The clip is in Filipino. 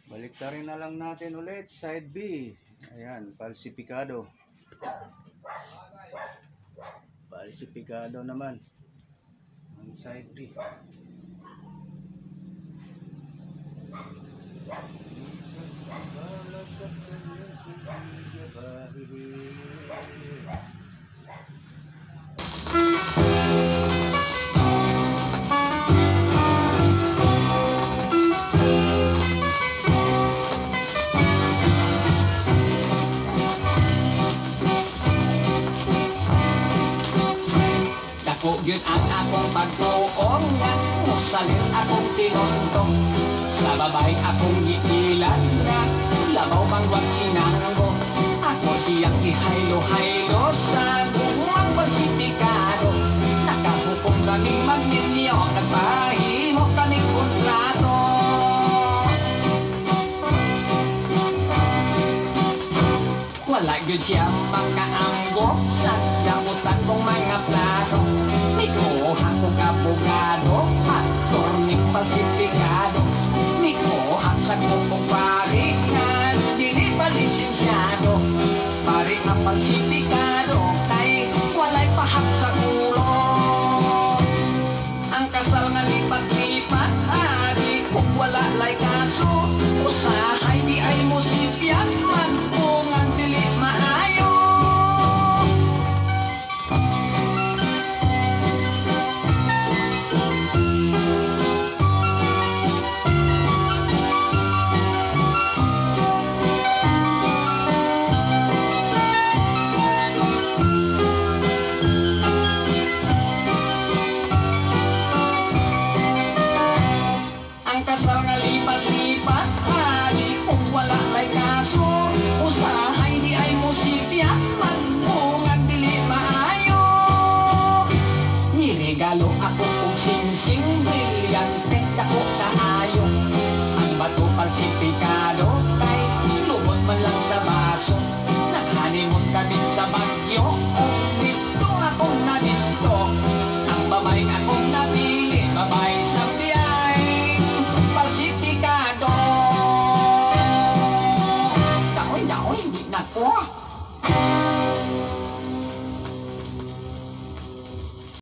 Baliktarin na lang natin ulit side B. Ayan, falsifikado. Falsifikado naman ang side B. Isang bala sa kanyang sisigabahin. Yun ang akong pagtuong nga musalin akong tinundong sa babaeng akong giilan nga labaw bang wag sinanggo ako siyang ihaylo-haylo sa gumuang falsifikado nakahukom kaming magninyo nagpahimo kaming kontrato wala yun siya makaanggo sa gamutan kong mga plano Nikuha kong abogado, attorney falsifikado Nikuha sa kong pari na dili pa lisensyado Pari na falsifikado, kay walay pahak sa ulo Ang kasal nga lipat-lipat, ari kung wala lay kaso Usahay di ay musipyan, magpungang dili maayo Ang kasal nga lipat-lipat, hari kung wala lay kaso